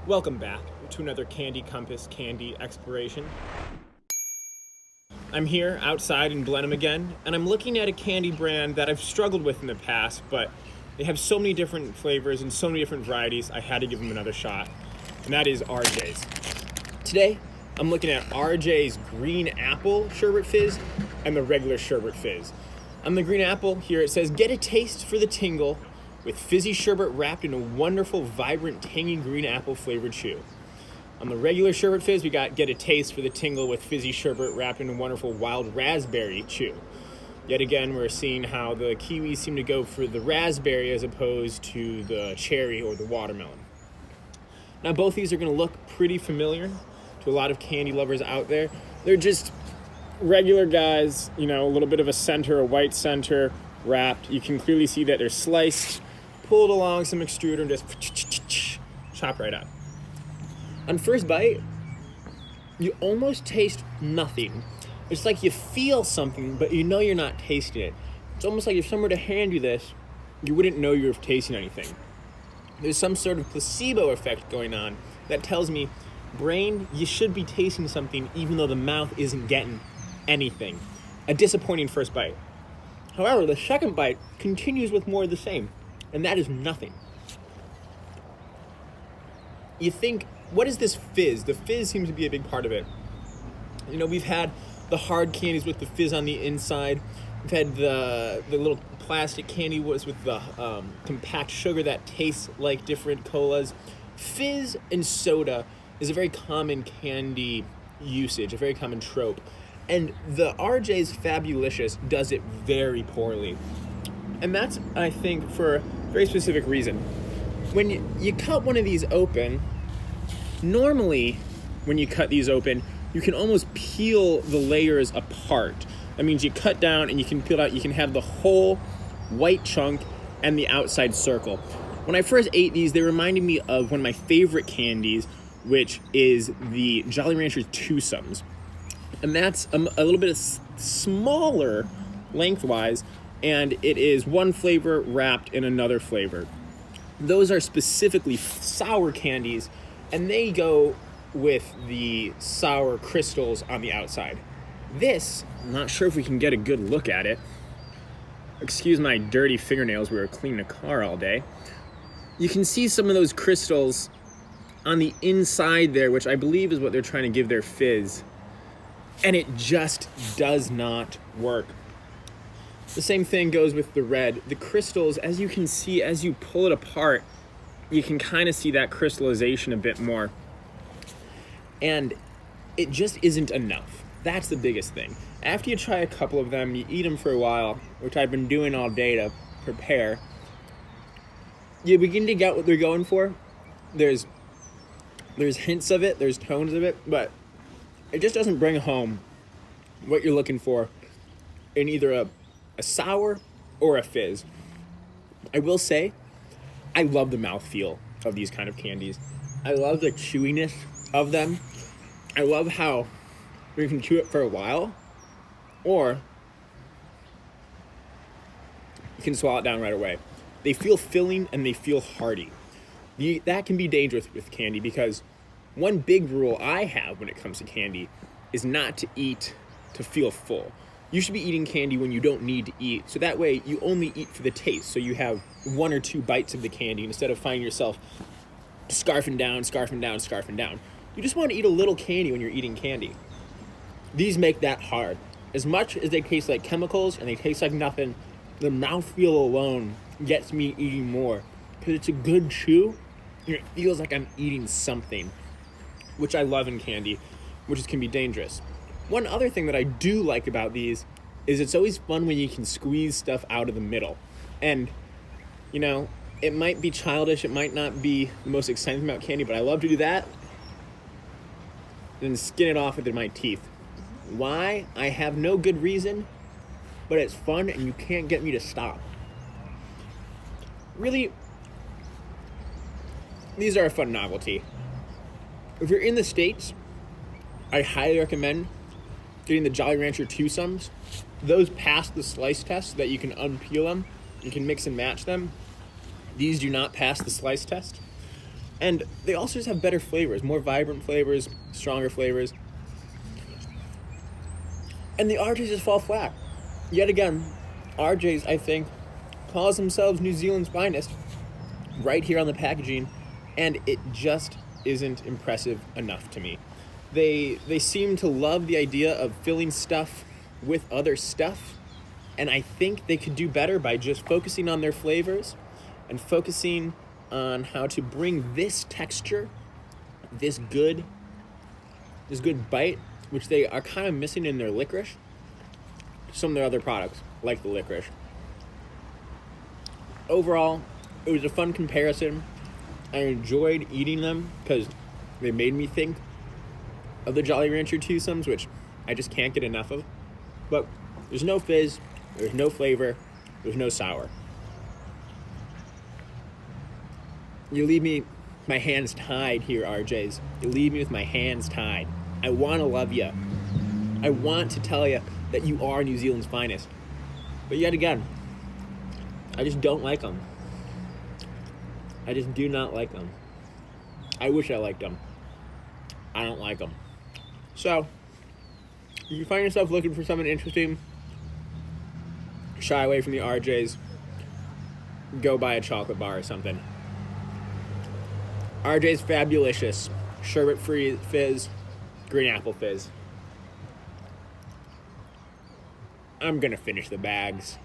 Welcome back to another Candy Compass candy exploration. I'm here outside in Blenheim again, and I'm looking at a candy brand that I've struggled with in the past, but they have so many different flavors and so many different varieties, I had to give them another shot, and that is RJ's. Today, I'm looking at RJ's Green Apple Sherbet Fizz and the regular Sherbet Fizz. On the Green Apple, here it says, get a taste for the tingle with fizzy sherbet wrapped in a wonderful, vibrant, tangy green apple flavored chew. On the regular Sherbet Fizz, we got get a taste for the tingle with fizzy sherbet wrapped in a wonderful wild raspberry chew. Yet again, we're seeing how the kiwis seem to go for the raspberry as opposed to the cherry or the watermelon. Now, both these are going to look pretty familiar to a lot of candy lovers out there. They're just regular guys, a little bit of a white center, wrapped. You can clearly see that they're sliced, pulled along some extruder, and just chop right up. On first bite, you almost taste nothing. It's like you feel something, but you know you're not tasting it. It's almost like if someone were to hand you this, you wouldn't know you're tasting anything. There's some sort of placebo effect going on that tells me, brain, you should be tasting something even though the mouth isn't getting anything. A disappointing first bite. However, the second bite continues with more of the same, and that is nothing. You think, what is this fizz? The fizz seems to be a big part of it. We've had the hard candies with the fizz on the inside. We've had the little plastic candy with the compact sugar that tastes like different colas. Fizz and soda is a very common candy usage, a very common trope. And the RJ's Fabulicious does it very poorly. And that's, I think, for a very specific reason. When you cut one of these open, normally when you cut these open, you can almost peel the layers apart. That means you cut down and you can peel out, you can have the whole white chunk and the outside circle. When I first ate these, they reminded me of one of my favorite candies, which is the Jolly Rancher Twosomes. And that's a little bit smaller lengthwise, and it is one flavor wrapped in another flavor. Those are specifically sour candies, and they go with the sour crystals on the outside. This, I'm not sure if we can get a good look at it. Excuse my dirty fingernails, we were cleaning a car all day. You can see some of those crystals on the inside there, which I believe is what they're trying to give their fizz. And it just does not work. The same thing goes with the red. The crystals, as you can see, as you pull it apart, you can kind of see that crystallization a bit more. And it just isn't enough. That's the biggest thing. After you try a couple of them, you eat them for a while, which I've been doing all day to prepare, you begin to get what they're going for. There's hints of it, there's tones of it, but it just doesn't bring home what you're looking for in either a sour or a fizz. I will say, I love the mouthfeel of these kind of candies. I love the chewiness of them. I love how you can chew it for a while, or you can swallow it down right away. They feel filling and they feel hearty. That can be dangerous with candy because one big rule I have when it comes to candy is not to eat to feel full. You should be eating candy when you don't need to eat, so that way you only eat for the taste, so you have one or two bites of the candy instead of finding yourself scarfing down. You just want to eat a little candy when you're eating candy. These make that hard. As much as they taste like chemicals and they taste like nothing, the mouthfeel alone gets me eating more because it's a good chew and it feels like I'm eating something, which I love in candy, which can be dangerous. One other thing that I do like about these is it's always fun when you can squeeze stuff out of the middle. And, it might be childish, it might not be the most exciting thing about candy, but I love to do that and skin it off with my teeth. Why? I have no good reason, but it's fun and you can't get me to stop. Really, these are a fun novelty. If you're in the States, I highly recommend getting the Jolly Rancher Twosomes. Those pass the slice test so that you can unpeel them. You can mix and match them. These do not pass the slice test. And they also just have better flavors, more vibrant flavors, stronger flavors. And the RJs just fall flat. Yet again, RJs, I think, calls themselves New Zealand's finest right here on the packaging, and it just isn't impressive enough to me. They seem to love the idea of filling stuff with other stuff, and I think they could do better by just focusing on their flavors and focusing on how to bring this texture, this good bite, which they are kind of missing in their licorice, some of their other products, like the licorice. Overall, it was a fun comparison. I enjoyed eating them because they made me think of the Jolly Rancher twosomes, which I just can't get enough of. But there's no fizz, there's no flavor, there's no sour. You leave me my hands tied here, RJs. You leave me with my hands tied. I want to love you. I want to tell you that you are New Zealand's finest. But yet again, I just don't like them. I just do not like them. I wish I liked them. I don't like them. So, if you find yourself looking for something interesting, shy away from the RJs, go buy a chocolate bar or something. RJ's Fabulicious, Sherbert Fizz, Green Apple Fizz. I'm gonna finish the bags.